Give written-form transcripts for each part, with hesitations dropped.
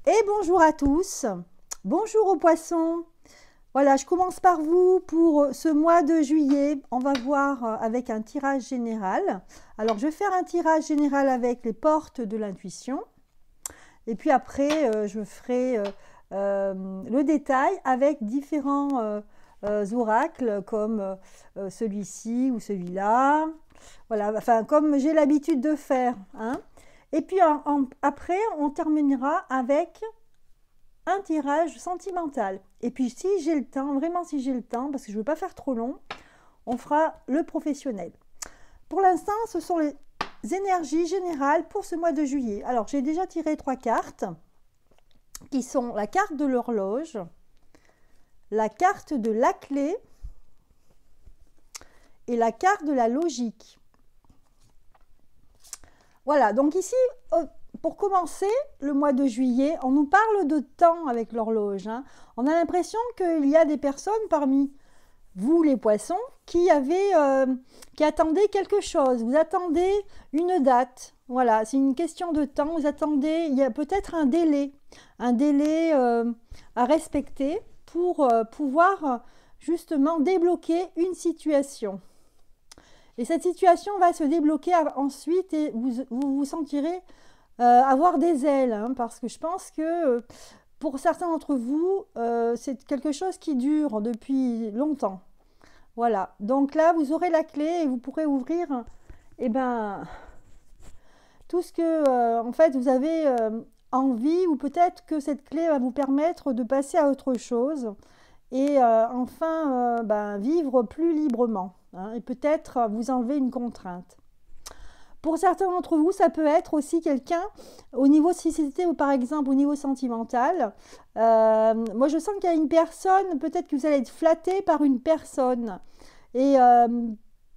Et bonjour à tous, bonjour aux poissons. Voilà, je commence par vous pour ce mois de juillet. On va voir avec un tirage général. Alors, je vais faire un tirage général avec les portes de l'intuition. Et puis après, je ferai le détail avec différents oracles comme celui-ci ou celui-là. Voilà, enfin, comme j'ai l'habitude de faire, hein. Et puis après, on terminera avec un tirage sentimental. Et puis si j'ai le temps, vraiment si j'ai le temps, parce que je ne veux pas faire trop long, on fera le professionnel. Pour l'instant, ce sont les énergies générales pour ce mois de juillet. Alors, j'ai déjà tiré 3 cartes, qui sont la carte de l'horloge, la carte de la clé et la carte de la logique. Voilà, donc ici, pour commencer le mois de juillet, on nous parle de temps avec l'horloge, hein. On a l'impression qu'il y a des personnes parmi vous, les poissons, qui attendaez quelque chose. Vous attendez une date. Voilà, c'est une question de temps. Vous attendez, il y a peut-être un délai à respecter pour pouvoir justement débloquer une situation. Et cette situation va se débloquer ensuite et vous vous sentirez avoir des ailes, hein, parce que je pense que pour certains d'entre vous, c'est quelque chose qui dure depuis longtemps. Voilà, donc là, vous aurez la clé et vous pourrez ouvrir tout ce que en fait vous avez envie, ou peut-être que cette clé va vous permettre de passer à autre chose et enfin vivre plus librement, hein, et peut-être vous enlever une contrainte. Pour certains d'entre vous, ça peut être aussi quelqu'un au niveau, si c'était par exemple au niveau sentimental. Moi, je sens qu'il y a une personne, peut-être que vous allez être flatté par une personne. Et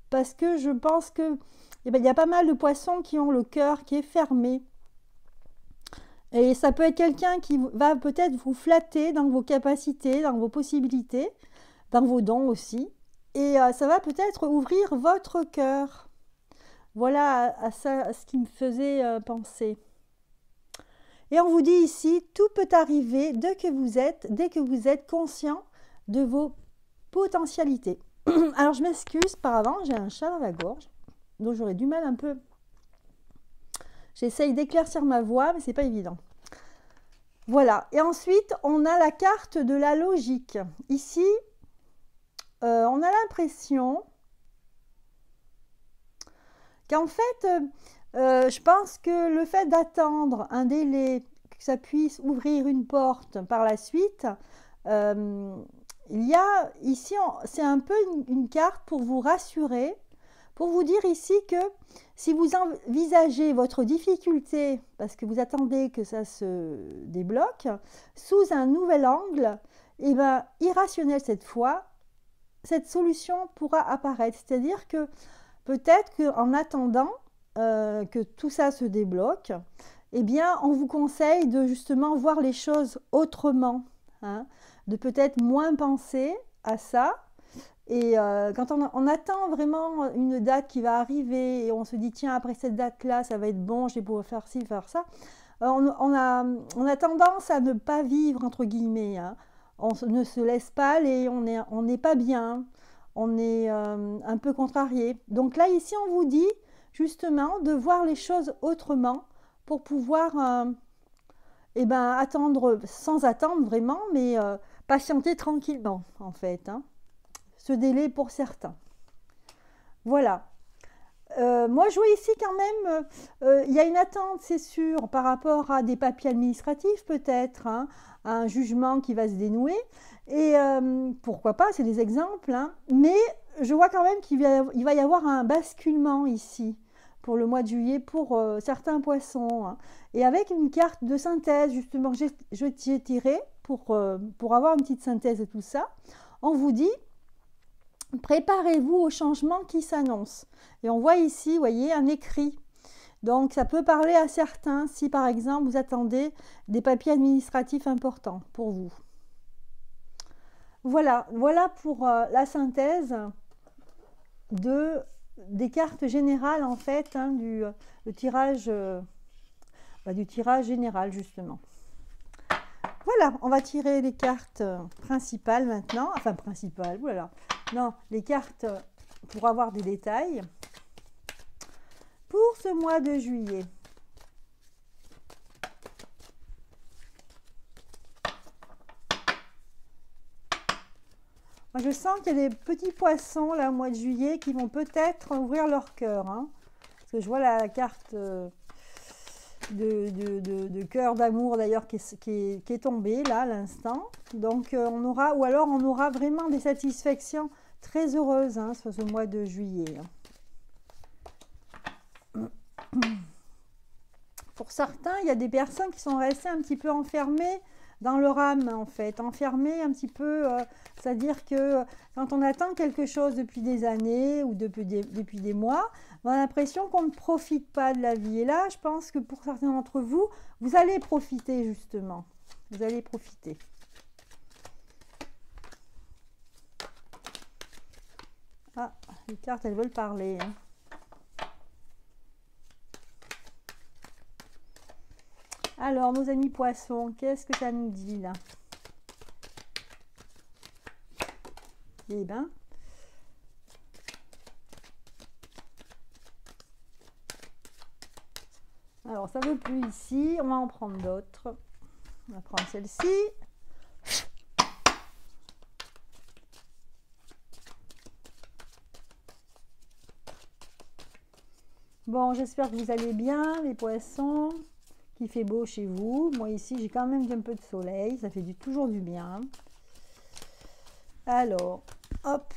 parce que je pense que il y a pas mal de poissons qui ont le cœur qui est fermé. Et ça peut être quelqu'un qui va peut-être vous flatter dans vos capacités, dans vos possibilités, dans vos dons aussi. Et ça va peut-être ouvrir votre cœur. Voilà à ce qui me faisait penser. Et on vous dit ici, tout peut arriver dès que vous êtes conscient de vos potentialités. Alors je m'excuse par avant, j'ai un chat dans la gorge, donc j'aurais du mal un peu. J'essaye d'éclaircir ma voix, mais c'est pas évident. Voilà. Et ensuite, on a la carte de la logique. Ici, on a l'impression qu'en fait, je pense que le fait d'attendre un délai, que ça puisse ouvrir une porte par la suite, il y a ici, c'est un peu une carte pour vous rassurer, pour vous dire ici que si vous envisagez votre difficulté, parce que vous attendez que ça se débloque, sous un nouvel angle, et irrationnel cette fois, cette solution pourra apparaître. C'est-à-dire que peut-être qu'en attendant que tout ça se débloque, on vous conseille de justement voir les choses autrement, hein, de peut-être moins penser à ça. Et quand on attend vraiment une date qui va arriver et on se dit tiens, après cette date-là, ça va être bon, je vais pouvoir faire ci, faire ça, on a tendance à ne pas vivre, entre guillemets, hein. On ne se laisse pas aller, on n'est pas bien, on est un peu contrarié. Donc là, ici, on vous dit justement de voir les choses autrement pour pouvoir attendre, sans attendre vraiment, mais patienter tranquillement, en fait, hein. Ce délai pour certains. Voilà. Moi, je vois ici quand même, il y a une attente, c'est sûr, par rapport à des papiers administratifs peut-être, hein, à un jugement qui va se dénouer. Et pourquoi pas, c'est des exemples, hein. Mais je vois quand même qu'il va y avoir un basculement ici pour le mois de juillet pour certains poissons, hein. Et avec une carte de synthèse, justement, j'ai tiré pour avoir une petite synthèse de tout ça. On vous dit, préparez-vous au changement qui s'annonce. Et on voit ici, vous voyez, un écrit. Donc, ça peut parler à certains si, par exemple, vous attendez des papiers administratifs importants pour vous. Voilà pour la synthèse des cartes générales, en fait, hein, du tirage général, justement. Voilà, on va tirer les cartes principales maintenant. Enfin, principales, voilà. Non, les cartes pour avoir des détails. Pour ce mois de juillet. Moi, je sens qu'il y a des petits poissons là au mois de juillet qui vont peut-être ouvrir leur cœur. Hein, parce que je vois la carte de cœur d'amour d'ailleurs qui est tombée là à l'instant. Donc on aura, ou alors on aura vraiment des satisfactions très heureuses hein, sur ce mois de juillet. Pour certains, il y a des personnes qui sont restées un petit peu enfermées dans leur âme en fait, enfermées un petit peu, c'est-à-dire que quand on attend quelque chose depuis des années ou depuis des mois, on a l'impression qu'on ne profite pas de la vie. Et là, je pense que pour certains d'entre vous, vous allez profiter justement, vous allez profiter. Ah, les cartes, elles veulent parler. Hein. Alors, nos amis poissons, qu'est-ce que ça nous dit là? Eh bien, alors ça ne veut plus ici, on va en prendre d'autres. On va prendre celle-ci. Bon, j'espère que vous allez bien, les poissons. Qu'il fait beau chez vous. Moi ici, j'ai quand même un peu de soleil. Ça fait toujours du bien. Alors, hop.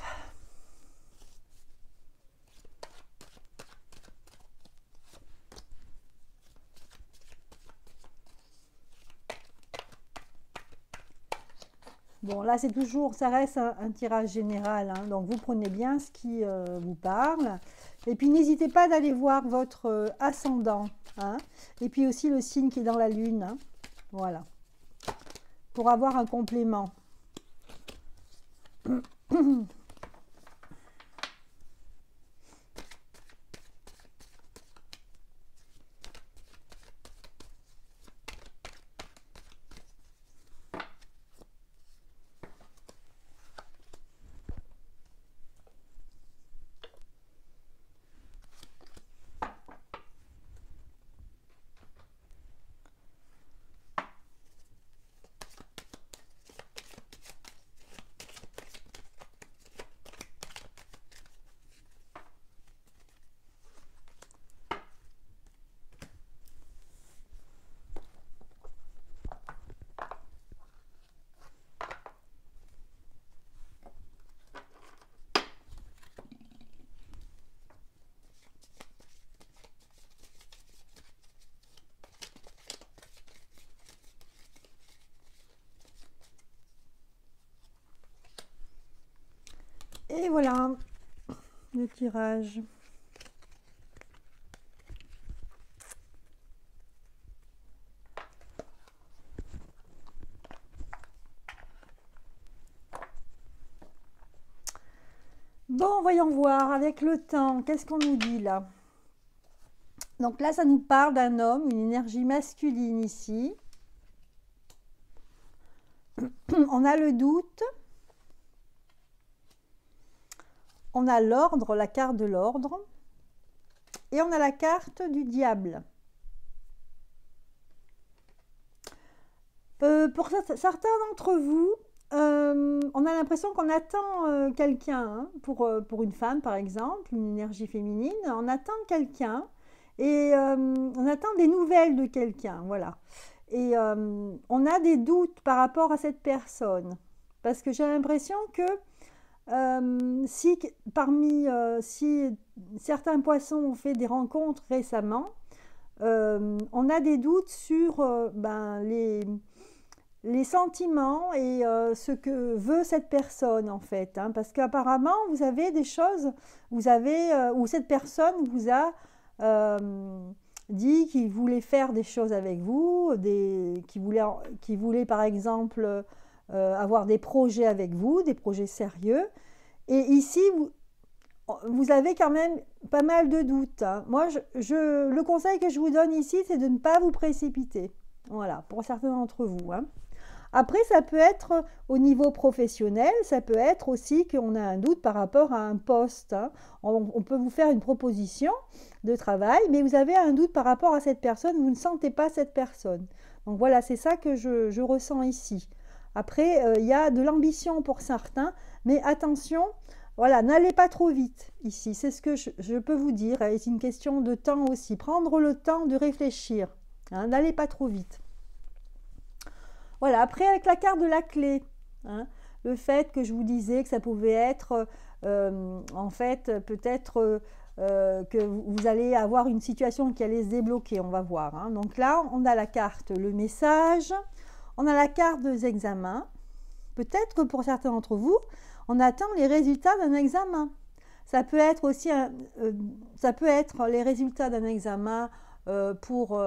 Bon, là, c'est toujours, ça reste un tirage général. Hein, donc, vous prenez bien ce qui vous parle. Et puis, n'hésitez pas d'aller voir votre ascendant. Hein, et puis aussi le signe qui est dans la lune. Hein, voilà. Pour avoir un complément. Et voilà le tirage. Bon, voyons voir avec le temps, qu'est-ce qu'on nous dit là? Donc là, ça nous parle d'un homme, une énergie masculine ici. On a le doute. On a l'ordre, la carte de l'ordre. Et on a la carte du diable. Pour certains d'entre vous, on a l'impression qu'on attend quelqu'un, hein, pour une femme par exemple, une énergie féminine, on attend quelqu'un et on attend des nouvelles de quelqu'un, voilà. Et on a des doutes par rapport à cette personne, parce que j'ai l'impression que si certains poissons ont fait des rencontres récemment, on a des doutes sur les sentiments et ce que veut cette personne en fait, hein, parce qu'apparemment vous avez des choses, où cette personne vous a dit qu'il voulait faire des choses avec vous, qui voulait par exemple avoir des projets avec vous, des projets sérieux, et ici vous avez quand même pas mal de doutes. Hein. Moi, le conseil que je vous donne ici, c'est de ne pas vous précipiter. Voilà, pour certains d'entre vous. Hein. Après, ça peut être au niveau professionnel, ça peut être aussi qu'on a un doute par rapport à un poste, hein. On peut vous faire une proposition de travail, mais vous avez un doute par rapport à cette personne, vous ne sentez pas cette personne. Donc voilà, c'est ça que je ressens ici. Après, il y a de l'ambition pour certains, mais attention, voilà, n'allez pas trop vite ici. C'est ce que je peux vous dire. C'est une question de temps aussi. Prendre le temps de réfléchir, hein, n'allez pas trop vite. Voilà, après avec la carte de la clé, hein, le fait que je vous disais que ça pouvait être, en fait, peut-être que vous allez avoir une situation qui allait se débloquer, on va voir, hein. Donc là, on a la carte le message, on a la carte des examens. Peut-être que pour certains d'entre vous, on attend les résultats d'un examen. Ça peut être aussi ça peut être les résultats d'un examen pour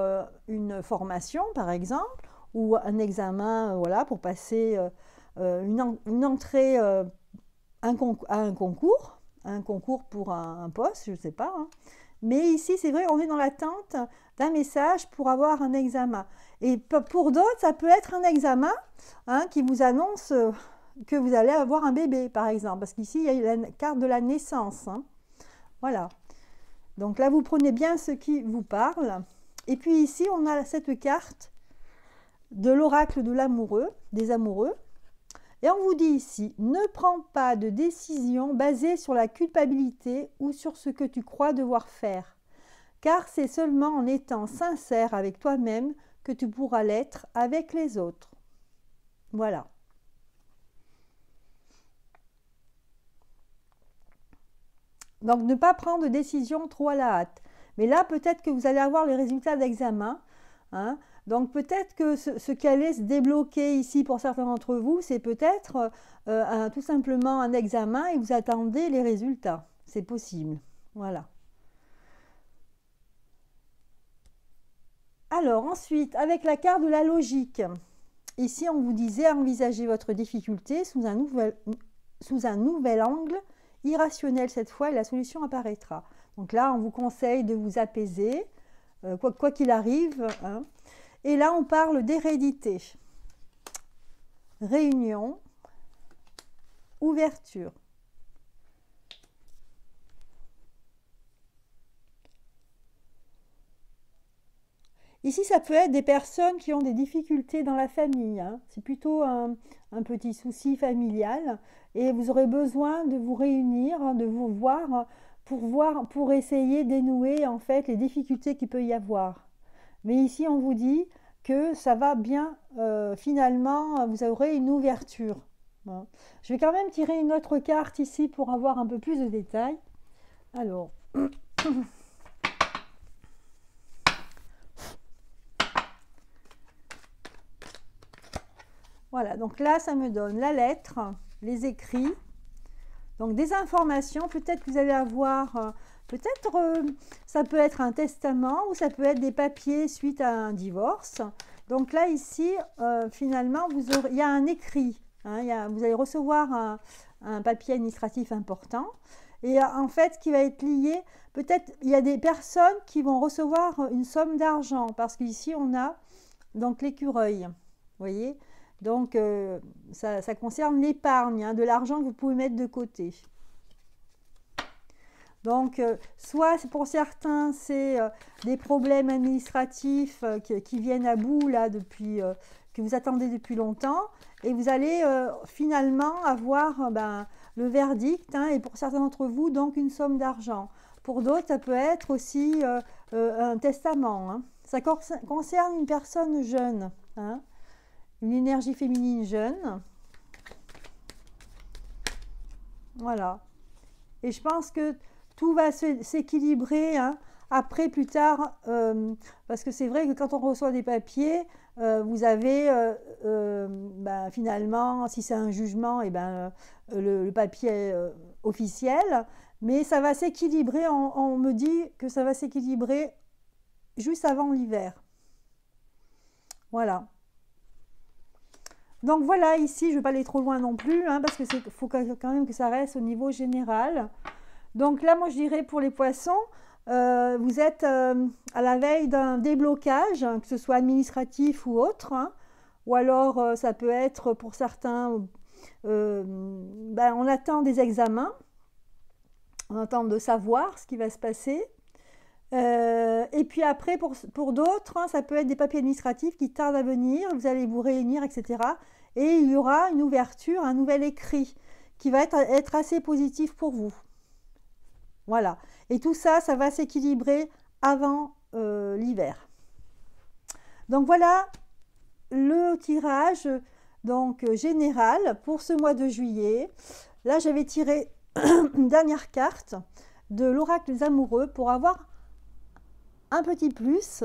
une formation, par exemple, ou un examen voilà, pour passer une entrée à un concours pour un poste, je ne sais pas, hein. Mais ici, c'est vrai, on est dans l'attente d'un message pour avoir un examen. Et pour d'autres, ça peut être un examen, hein, qui vous annonce que vous allez avoir un bébé, par exemple. Parce qu'ici, il y a la carte de la naissance, hein. Voilà. Donc là, vous prenez bien ce qui vous parle. Et puis ici, on a cette carte de l'oracle de l'amoureux, des amoureux. Et on vous dit ici, ne prends pas de décision basée sur la culpabilité ou sur ce que tu crois devoir faire, car c'est seulement en étant sincère avec toi-même que tu pourras l'être avec les autres. Voilà. Donc, ne pas prendre de décision trop à la hâte. Mais là, peut-être que vous allez avoir les résultats d'examen, hein. Donc peut-être que ce qui allait se débloquer ici pour certains d'entre vous, c'est peut-être tout simplement un examen et vous attendez les résultats. C'est possible. Voilà. Alors ensuite, avec la carte de la logique, ici on vous disait envisager votre difficulté sous un nouvel angle irrationnel cette fois et la solution apparaîtra. Donc là, on vous conseille de vous apaiser, quoi qu'il arrive, hein. Et là, on parle d'hérédité, réunion, ouverture. Ici, ça peut être des personnes qui ont des difficultés dans la famille, hein. C'est plutôt un petit souci familial et vous aurez besoin de vous réunir, de vous voir, pour essayer d'énouer en fait les difficultés qu'il peut y avoir. Mais ici, on vous dit que ça va bien, finalement, vous aurez une ouverture. Hein. Je vais quand même tirer une autre carte ici pour avoir un peu plus de détails. Alors, voilà, donc là, ça me donne la lettre, les écrits, donc des informations. Peut-être que vous allez avoir... Peut-être ça peut être un testament ou ça peut être des papiers suite à un divorce. Donc là, ici, finalement, il y a un écrit, hein, vous allez recevoir un papier administratif important. Et en fait, ce qui va être lié, peut-être il y a des personnes qui vont recevoir une somme d'argent parce qu'ici, on a donc l'écureuil, vous voyez. Donc, ça concerne l'épargne, hein, de l'argent que vous pouvez mettre de côté. Donc, soit pour certains, c'est des problèmes administratifs qui viennent à bout là que vous attendez depuis longtemps, et vous allez finalement avoir le verdict, hein, et pour certains d'entre vous, donc une somme d'argent. Pour d'autres, ça peut être aussi un testament, hein. Ça concerne une personne jeune, hein, une énergie féminine jeune. Voilà. Et je pense que tout va s'équilibrer, hein, après, plus tard, parce que c'est vrai que quand on reçoit des papiers, vous avez finalement, si c'est un jugement, et le papier est officiel, mais ça va s'équilibrer, on me dit que ça va s'équilibrer juste avant l'hiver. Voilà. Donc voilà, ici, je ne vais pas aller trop loin non plus, hein, parce qu'il faut quand même que ça reste au niveau général. Donc là, moi, je dirais pour les poissons, vous êtes à la veille d'un déblocage, hein, que ce soit administratif ou autre, hein. ou alors ça peut être pour certains, on attend des examens, on attend de savoir ce qui va se passer. Et puis après, pour d'autres, hein, ça peut être des papiers administratifs qui tardent à venir, vous allez vous réunir, etc. Et il y aura une ouverture, un nouvel écrit qui va être assez positif pour vous. Voilà. Et tout ça, ça va s'équilibrer avant l'hiver. Donc voilà le tirage donc, général pour ce mois de juillet. Là, j'avais tiré une dernière carte de l'oracle des amoureux pour avoir un petit plus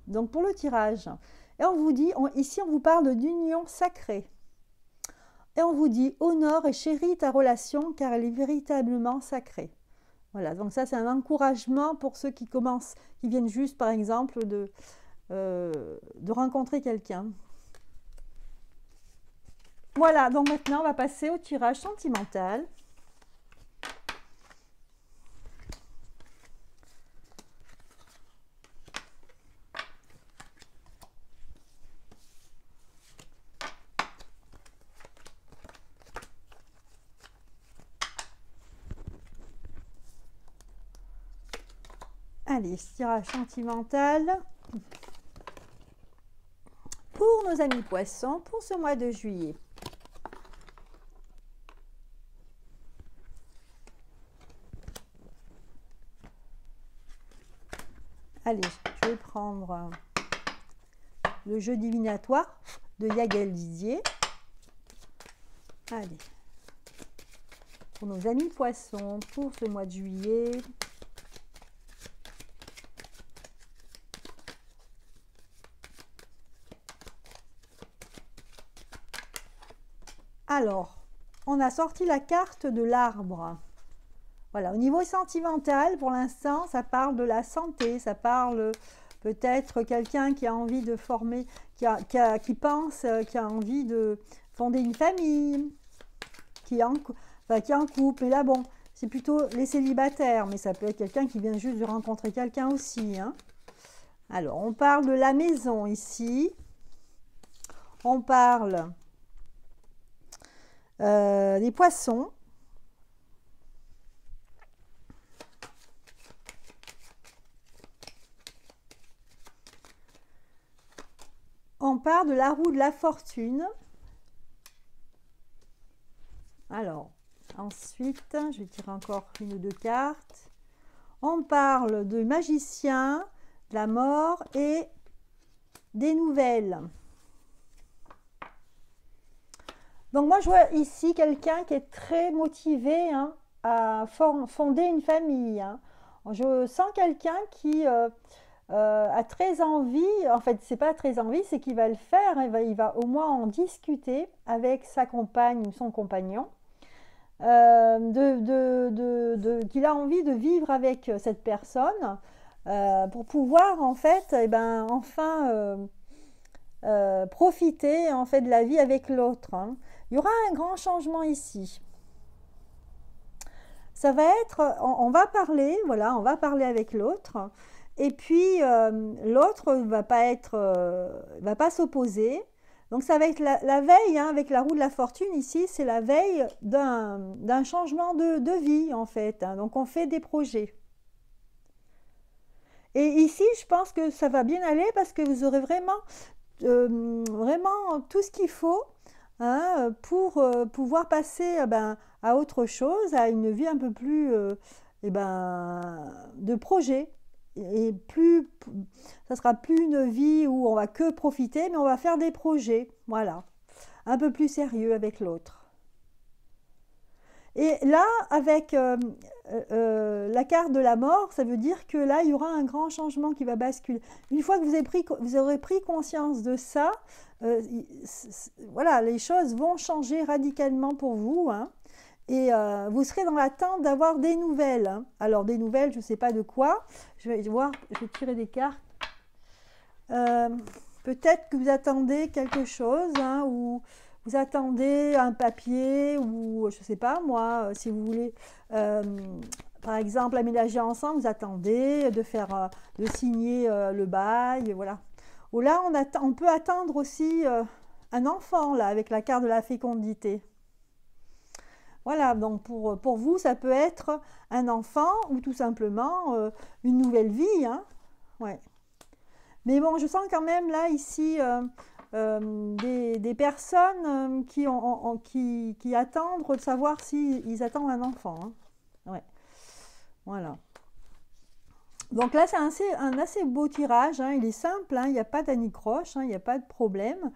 donc pour le tirage. Et on vous dit, ici on vous parle d'union sacrée. Et on vous dit, honore et chéris ta relation car elle est véritablement sacrée. Voilà, donc ça c'est un encouragement pour ceux qui commencent, qui viennent juste par exemple de rencontrer quelqu'un. Voilà, donc maintenant on va passer au tirage sentimental. Allez, tirage sentimental pour nos amis poissons pour ce mois de juillet. Allez, je vais prendre le jeu divinatoire de Yael Didier. Allez, pour nos amis poissons pour ce mois de juillet. Alors, on a sorti la carte de l'arbre. Voilà, au niveau sentimental, pour l'instant, ça parle de la santé, ça parle peut-être quelqu'un qui a envie de former, qui pense, qui a envie de fonder une famille, qui est en couple. Mais là, bon, c'est plutôt les célibataires, mais ça peut être quelqu'un qui vient juste de rencontrer quelqu'un aussi, hein. Alors, on parle de la maison ici. On parle des poissons. On parle de la roue de la fortune. Alors, ensuite, je vais tirer encore une ou deux cartes. On parle de magicien, de la mort et des nouvelles. Donc moi, je vois ici quelqu'un qui est très motivé, hein, à fonder une famille, hein. Je sens quelqu'un qui a très envie, en fait, c'est pas très envie, c'est qu'il va le faire, il va au moins en discuter avec sa compagne ou son compagnon, qu'il a envie de vivre avec cette personne pour pouvoir, en fait, enfin profiter en fait de la vie avec l'autre, hein. Il y aura un grand changement ici. Ça va être, on va parler, voilà, on va parler avec l'autre. Et puis l'autre va pas s'opposer. Donc ça va être la veille, hein, avec la roue de la fortune ici, c'est la veille d'un changement de vie en fait, hein. Donc on fait des projets. Et ici, je pense que ça va bien aller parce que vous aurez vraiment tout ce qu'il faut, hein, pour pouvoir passer à autre chose, à une vie un peu plus de projet. Et plus, ça sera plus une vie où on va que profiter, mais on va faire des projets, voilà, un peu plus sérieux avec l'autre. Et là, avec la carte de la mort, ça veut dire que là, il y aura un grand changement qui va basculer. Une fois que vous aurez pris conscience de ça, voilà, les choses vont changer radicalement pour vous, hein. Et vous serez dans l'attente d'avoir des nouvelles, hein. Alors, des nouvelles, je ne sais pas de quoi. Je vais voir, je vais tirer des cartes. Peut-être que vous attendez quelque chose, hein, ou vous attendez un papier, ou je ne sais pas moi, si vous voulez, par exemple, aménager ensemble, vous attendez de signer le bail, voilà. Ou là, on peut attendre aussi un enfant, là, avec la carte de la fécondité. Voilà, donc pour vous, ça peut être un enfant ou tout simplement une nouvelle vie, hein. Ouais. Mais bon, je sens quand même là, ici, des personnes qui attendent de savoir s'ils attendent un enfant, hein. Ouais. Voilà. Donc là, c'est un assez beau tirage, hein. Il est simple, hein. Il n'y a pas d'anicroche, hein. Il n'y a pas de problème.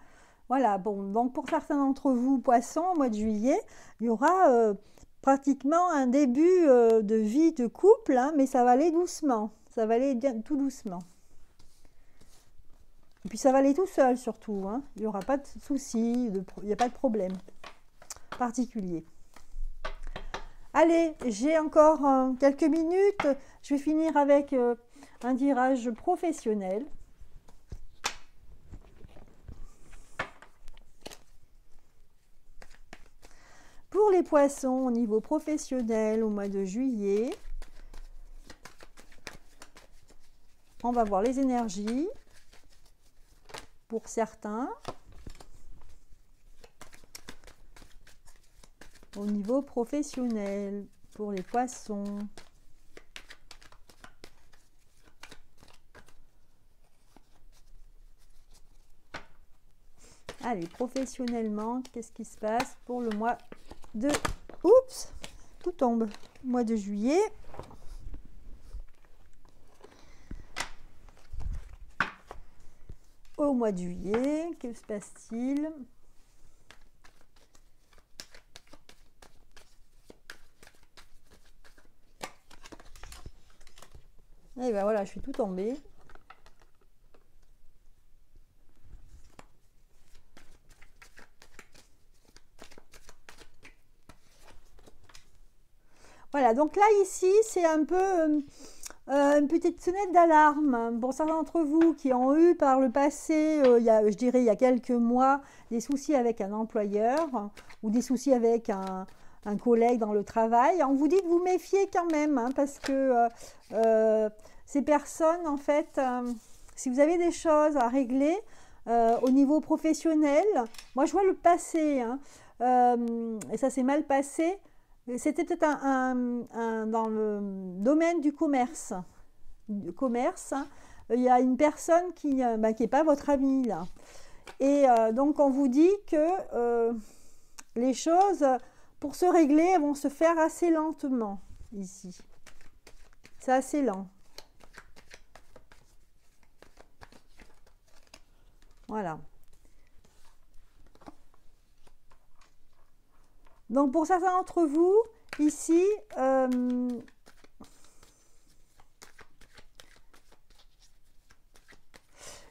Voilà, bon, donc pour certains d'entre vous, poissons, au mois de juillet, il y aura pratiquement un début de vie de couple, hein, mais ça va aller doucement. Ça va aller tout doucement. Et puis ça va aller tout seul surtout, hein. Il n'y aura pas de soucis, il n'y a pas de problème particulier. Allez, j'ai encore quelques minutes. Je vais finir avec un tirage professionnel. Pour les poissons au niveau professionnel au mois de juillet, on va voir les énergies pour certains. Au niveau professionnel pour les poissons. Allez, professionnellement, qu'est-ce qui se passe pour le mois de... Oups, tout tombe. Mois de juillet. Au mois de juillet, que se passe-t-il? Et ben voilà, je suis tout tombée. Voilà, donc là, ici, c'est un peu une petite sonnette d'alarme pour certains d'entre vous qui ont eu par le passé, je dirais il y a quelques mois, des soucis avec un employeur ou des soucis avec un collègue dans le travail. On vous dit de vous méfier quand même, hein, parce que ces personnes, en fait, si vous avez des choses à régler au niveau professionnel, moi je vois le passé, hein, et ça s'est mal passé. C'était peut-être dans le domaine du commerce. Hein. Il y a une personne qui n'est pas votre ami là. Et donc on vous dit que les choses, pour se régler, vont se faire assez lentement ici. C'est assez lent. Voilà. Donc pour certains d'entre vous, ici, il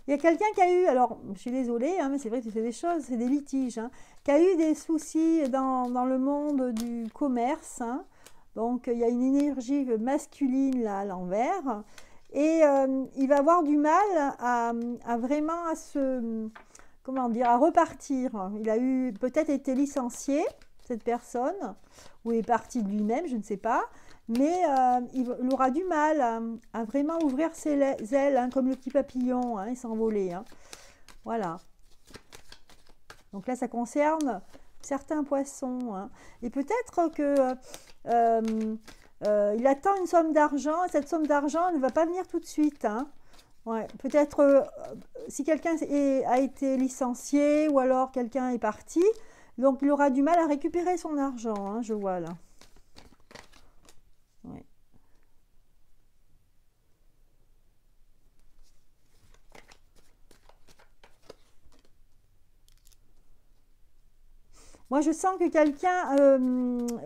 y a quelqu'un qui a eu, alors je suis désolée, hein, mais c'est vrai que c'est des choses, c'est des litiges, hein, qui a eu des soucis dans le monde du commerce, hein. Donc il y a une énergie masculine là à l'envers, et il va avoir du mal à vraiment comment dire, à repartir. Il a eu peut-être été licencié, cette personne, ou est parti de lui-même, je ne sais pas, mais il aura du mal à vraiment ouvrir ses ailes, hein, comme le petit papillon, hein, et s'envoler, hein. Voilà. Donc là, ça concerne certains poissons, hein. Et peut-être que il attend une somme d'argent, et cette somme d'argent ne va pas venir tout de suite, hein. Ouais, peut-être si quelqu'un a été licencié ou alors quelqu'un est parti, donc il aura du mal à récupérer son argent, hein, je vois là. Ouais. Moi, je sens que quelqu'un,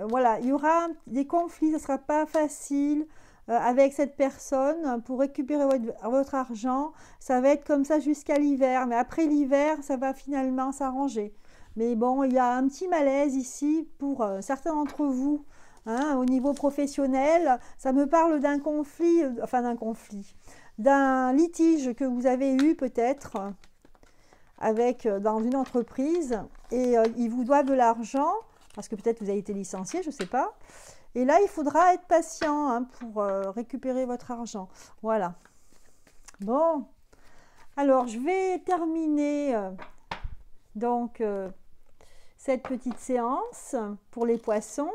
voilà, il y aura des conflits, ce ne sera pas facile avec cette personne pour récupérer votre argent. Ça va être comme ça jusqu'à l'hiver, mais après l'hiver, ça va finalement s'arranger. Mais bon, il y a un petit malaise ici pour certains d'entre vous, hein, au niveau professionnel. Ça me parle d'un conflit, d'un litige que vous avez eu peut-être dans une entreprise, et ils vous doivent de l'argent, parce que peut-être vous avez été licencié, je ne sais pas. Et là, il faudra être patient, hein, pour récupérer votre argent. Voilà. Bon. Alors, je vais terminer donc cette petite séance pour les poissons.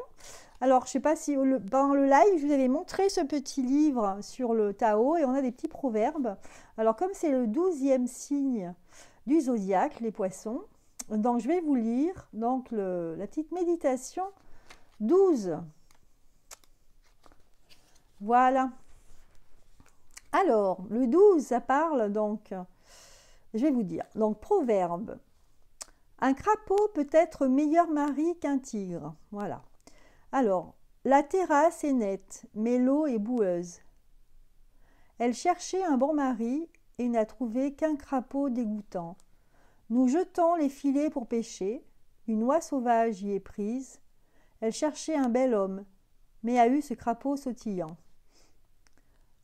Alors, je ne sais pas si pendant le live, je vous avais montré ce petit livre sur le Tao et on a des petits proverbes. Alors, comme c'est le 12e signe du zodiaque, les poissons, donc je vais vous lire donc la petite méditation 12. Voilà. Alors, le 12, ça parle donc, je vais vous dire, donc proverbe. Un crapaud peut être meilleur mari qu'un tigre. Voilà. Alors, la terrasse est nette, mais l'eau est boueuse. Elle cherchait un bon mari et n'a trouvé qu'un crapaud dégoûtant. Nous jetons les filets pour pêcher. Une oie sauvage y est prise. Elle cherchait un bel homme, mais a eu ce crapaud sautillant.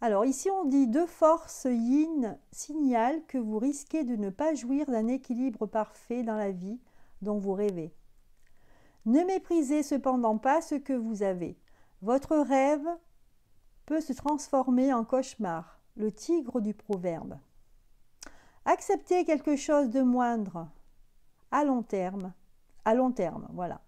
Alors ici on dit deux forces yin signalent que vous risquez de ne pas jouir d'un équilibre parfait dans la vie dont vous rêvez. Ne méprisez cependant pas ce que vous avez. Votre rêve peut se transformer en cauchemar, le tigre du proverbe. Acceptez quelque chose de moindre à long terme, voilà.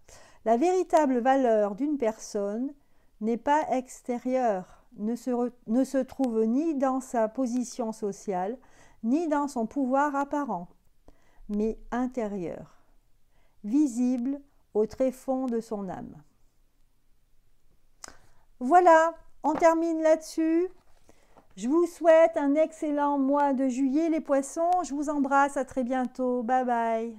La véritable valeur d'une personne n'est pas extérieure, ne se trouve ni dans sa position sociale, ni dans son pouvoir apparent, mais intérieur, visible au tréfonds de son âme. Voilà, on termine là-dessus. Je vous souhaite un excellent mois de juillet, les poissons. Je vous embrasse, à très bientôt. Bye bye.